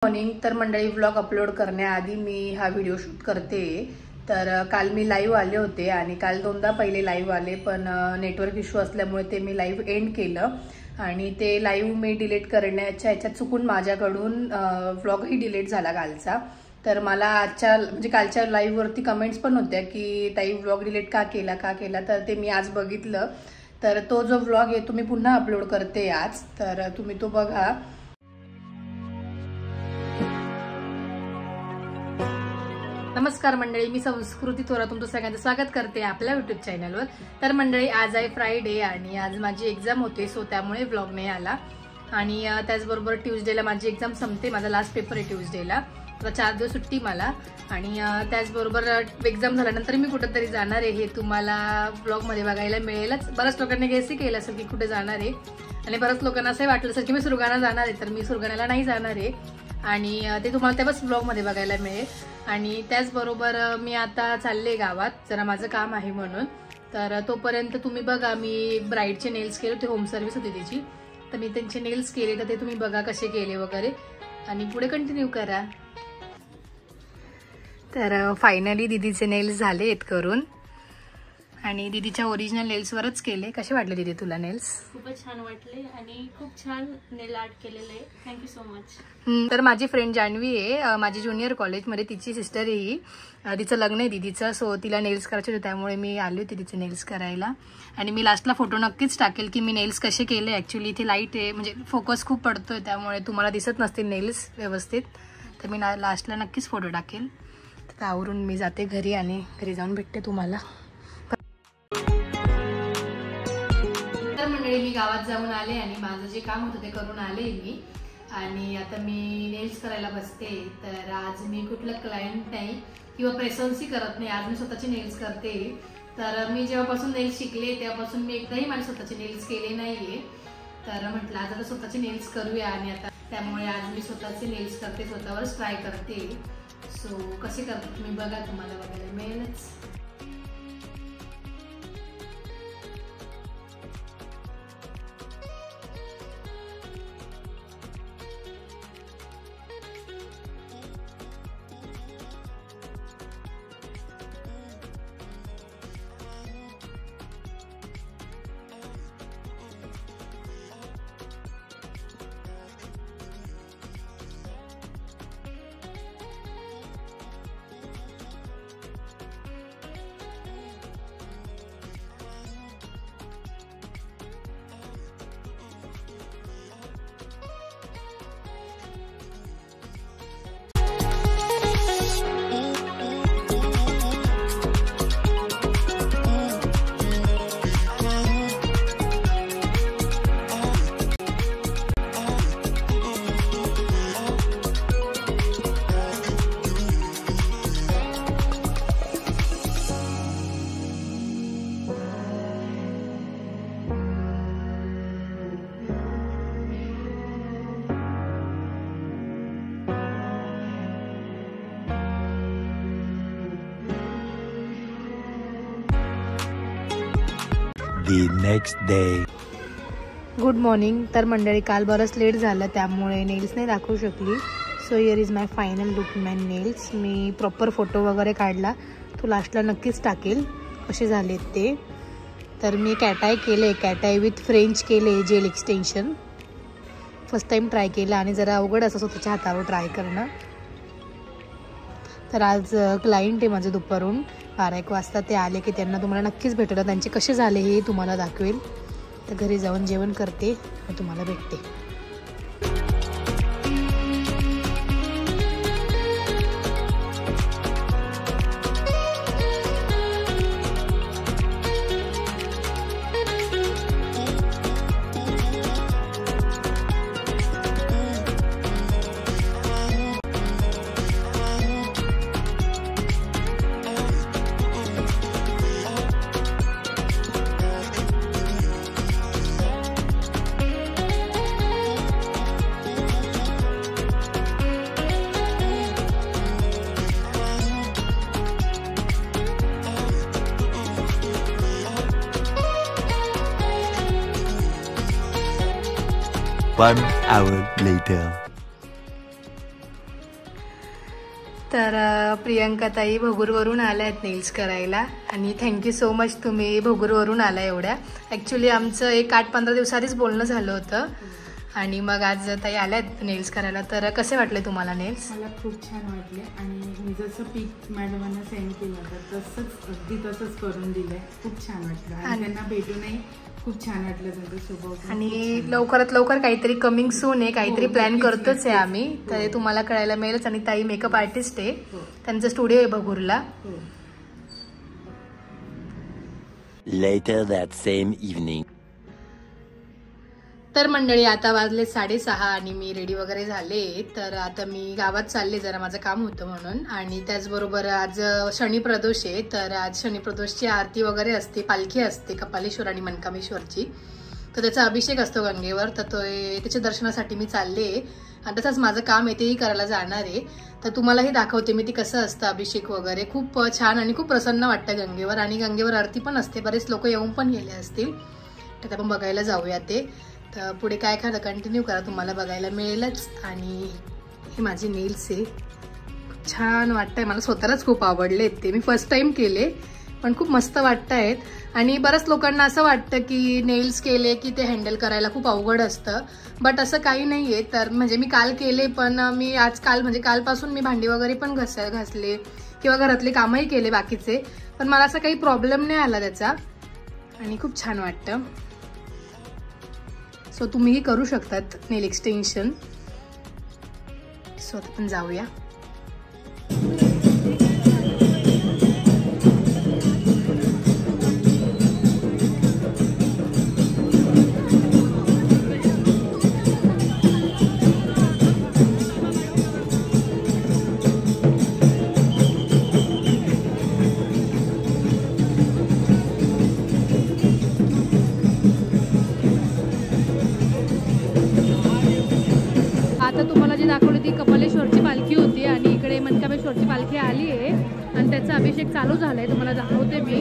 Morning. तर मंडळी, vlog upload करण्याआधी मी हा व्हिडिओ शूट करते. तर काल मी लाईव्ह आले होते आणि काल दोनदा पहिले लाईव्ह आले, पण नेटवर्क इश्यू असल्यामुळे ते मी लाईव्ह एंड केलं आणि ते लाईव्ह मी डिलीट करण्याच्या ह्याच्यात चुकून माझ्याकडून व्लॉगही डिलीट झाला कालचा. तर मला आजच्या म्हणजे कालच्या लाईव्हवरती कमेंट्स पण होत्या की ताई व्लॉग डिलीट का केला. तर ते मी आज बघितलं. तर तो जो व्लॉग आहे तो मी पुन्हा अपलोड करते आज, तर तुम्ही तो बघा. नमस्कार मंडळी, मी संस्कृती थोरात तुमचं सगळ्यांचं स्वागत करते आपल्या युट्यूब चॅनलवर. तर मंडळी, आज आहे फ्रायडे आणि आज माझी एक्झाम होते, सो त्यामुळे व्लॉग नाही आला. आणि त्याचबरोबर ट्यूजडेला माझी एक्झाम संपते, माझा लास्ट पेपर आहे ट्यूजडेला. तर 4 दिवस सुट्टी मला. आणि त्याचबरोबर एक्झाम झाल्यानंतर मी कुठेतरी जाणार आहे, हे तुम्हाला ब्लॉगमध्ये बघायला मिळेलच. बऱ्याच लोकांनी गेसही केलं असेल की कुठे जाणार आहे आणि बऱ्याच लोकांना असंही वाटलं असेल की मी सुरगाणा जाणार आहे. तर मी सुरगाण्याला नाही जाणार आहे आणि ते तुम्हाला तेव्हाच ब्लॉगमध्ये बघायला मिळेल. आणि त्याचबरोबर मी आता चालले गावात, जरा माझं काम आहे म्हणून. तर तोपर्यंत तुम्ही बघा, मी ब्राईडचे नेल्स केले होते, होम सर्व्हिस होती त्याची. तर मी त्यांचे नेल्स केले, तर ते तुम्ही बघा कसे केले वगैरे आणि पुढे कंटिन्यू करा. तर फायनली दीदीचे नेल्स झाले आहेत करून आणि दीदीच्या ओरिजिनल नेल्सवरच केले. कसे वाटले दीदी तुला नेल्स? खूपच छान वाटले आणि खूप छान नेल आर्ट केलेलं आहे. Thank you so much. तर माझी फ्रेंड जान्हवी आहे, माझी ज्युनियर कॉलेजमध्ये, तिची सिस्टर आहे ही. तिचं लग्न आहे दीदीचं, सो तिला नेल्स करायचे होते, त्यामुळे मी आली होती तिचे नेल्स करायला. आणि मी लास्टला फोटो नक्कीच टाकेल की मी नेल्स कसे केले. ॲक्च्युली इथे लाईट आहे, म्हणजे फोकस खूप पडतोय, त्यामुळे तुम्हाला दिसत नसतील नेल्स व्यवस्थित. तर मी लास्टला नक्कीच फोटो टाकेल. तर आवरून मी जाते घरी आणि घरी जाऊन भेटते तुम्हाला. तर मंडळी, मी गावात जाऊन आले आणि माझं जे काम होतं ते करून आले मी. आणि आता मी नेल्स करायला बसते. तर आज मी कुठलं क्लायंट नाही किंवा प्रेसन्सी करत नाही, आज मी स्वतःचे नेल्स करते. तर मी जेव्हापासून नेल्स शिकले तेव्हापासून मी एकदाही माझे स्वतःचे नेल्स केले नाहीये. तर म्हटलं आज आता स्वतःचे नेल्स करूया आणि आता त्यामुळे आज मी स्वतःचे नेल्स करते, स्वतःवरच ट्राय करते. सो कसे करते तुम्ही बघा, तुम्हाला बघायला मिळेलच. The next day. Good morning. तर मंडळी, काल बरंच लेट झालं, त्यामुळे नेल्स नाही दाखवू शकली. So here is my final look my nails. Me proper photo वगैरे काढला, तो लास्टला नक्कीच टाकेल कसे झालेत ते. तर मी कॅटाय केले, कॅटाय विथ फ्रेंच केले, gel extension. First time try केलं आणि जरा अवघड असं स्वतःच्या हातावर ट्राय करणं. तर आज क्लायंट आहे माझं दुपारून 12-1 वाजता. ते आले की त्यांना तुम्हाला नक्कीच भेटलं, त्यांचे कसे झाले हे तुम्हाला दाखवेल. तर घरी जाऊन जेवण करते आणि तुम्हाला भेटते. One hour later. तर प्रियंका ताई भोगूरवरून आल्या आहेत नेल्स करायला आणि थँक्यू सो मच तुम्ही भोगूरवरून आला एवढ्या. ॲक्च्युली आमचं एक 8-15 दिवसाआधीच बोलणं झालं होतं आणि मग आज ताई आल्यात नेल्स करायला. तर कसे वाटले तुम्हाला नेल्स? मला खूप छान वाटले आणि मी जसं पीक मॅडमांना सेंड केलं होतं तसंच अगदी तसंच करून दिलंय. खूप छान वाटलं आणि त्यांना भेटूनही खूप छान वाटलं त्यांचा स्वभाव. आणि लवकरात लवकर काहीतरी कमिंग सून आहे, काहीतरी प्लॅन करतोच आहे आम्ही. तर तुम्हाला कळायला मिळेलच. आणि ताई मेकअप आर्टिस्ट आहे, त्यांचा स्टुडिओ आहे भगूरला. Later that same evening. तर मंडळी आता वाजले 6:30 आणि मी रेडी वगैरे झाले. तर आता मी गावात चालले, जरा माझं काम होतं म्हणून. आणि त्याचबरोबर आज शनी प्रदोष आहे. तर आज शनी प्रदोषची आरती वगैरे असते, पालखी असते कपालेश्वर आणि मनकामेश्वरची. तर त्याचा अभिषेक असतो गंगेवर. तर तो त्याच्या दर्शनासाठी मी चालले आणि तसंच माझं काम आहे तेही करायला जाणार आहे. तर तुम्हालाही दाखवते मी ती कसं असतं अभिषेक वगैरे. खूप छान आणि खूप प्रसन्न वाटतं गंगेवर. आणि गंगेवर आरती पण असते, बरेच लोक येऊन पण गेले असतील. तर आपण बघायला जाऊया ते. तर पुढे काय खायला कंटिन्यू करा, तुम्हाला बघायला मिळेलच. आणि हे माझे नेल्स आहे, खूप छान वाटतंय मला, स्वतःलाच खूप आवडले ते. मी फर्स्ट टाइम केले पण खूप मस्त वाटत आहेत. आणि बऱ्याच लोकांना असं वाटतं की नेल्स केले की ते हँडल करायला खूप अवघड असतं, बट असं काही नाही आहे. तर म्हणजे मी काल केले, पण मी कालपासून मी भांडी वगैरे पण घासले किंवा घरातले कामही केले बाकीचे, पण मला असं काही प्रॉब्लेम नाही आला त्याचा. आणि खूप छान वाटतं. सो तुम्हीही करू शकतात नेल एक्सटेन्शन. सो आता आपण जाऊया. आता तुम्हाला जी दाखवली ती कपालेश्वरची पालखी होती आणि इकडे मनकामेश्वरची पालखी आली आहे आणि त्याचा अभिषेक चालू झालाय, तुम्हाला दाखवते मी.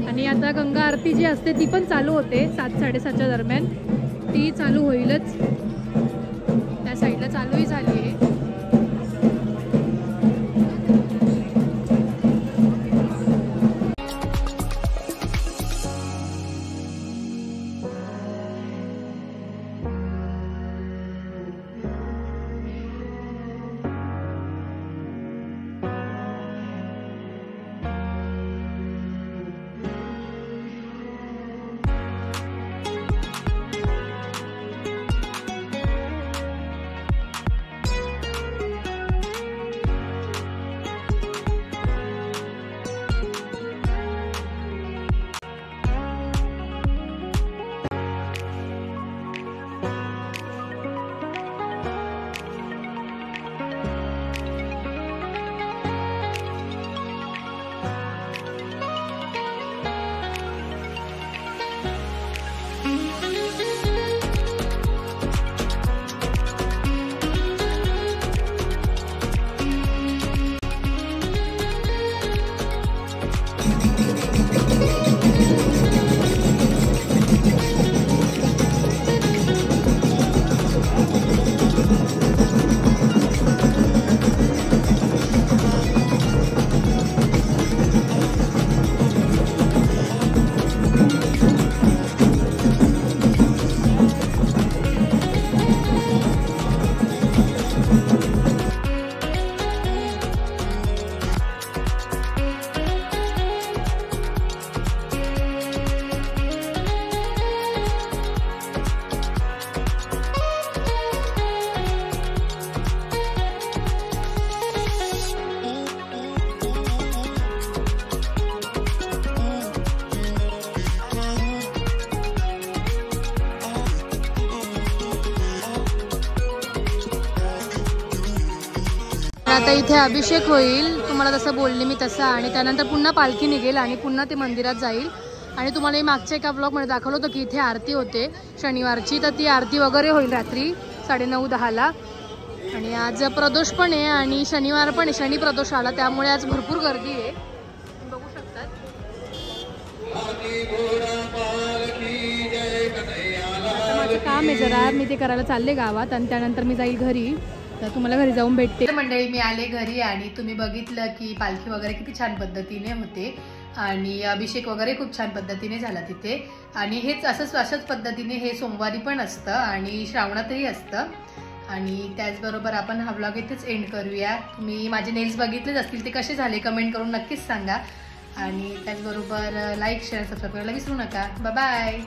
आणि आता गंगा आरती जी असते ती पण चालू होते 7-7:30च्या दरम्यान. ती चालू होईलच, त्या साईडला चालूही झाली आहे. आता इथे अभिषेक होईल, तुम्हाला जसं बोलले मी तसं. आणि त्यानंतर पुन्हा पालखी निघेल आणि पुन्हा ते मंदिरात जाईल. आणि तुम्हाला मागच्या एका ब्लॉगमध्ये दाखवलं होतं की इथे आरती होते शनिवारची, तर ती आरती वगैरे होईल रात्री 9:30-10ला. आणि आज प्रदोष पण आहे आणि शनिवार पण आहे, शनी प्रदोष आला, त्यामुळे आज भरपूर गर्दी आहे, बघू शकतात. आता माझं काम आहे जरा, मी ते करायला चालले गावात आणि त्यानंतर मी जाईल घरी. आता तुम्हाला घरी जाऊन भेटते. मंडळी मी आले घरी आणि तुम्ही बघितलं की पालखी वगैरे किती छान पद्धतीने होते आणि अभिषेक वगैरे खूप छान पद्धतीने झाला तिथे. आणि हेच अशाच पद्धतीने हे सोमवारी पण असतं आणि श्रावणातही असतं. आणि त्याचबरोबर आपण हा व्लॉग इथेच एंड करूया. तुम्ही माझे नेल्स बघितलेच असतील, ते कसे झाले कमेंट करून नक्कीच सांगा. आणि त्याचबरोबर लाईक शेअर सबस्क्राईब करायला विसरू नका. Bye bye.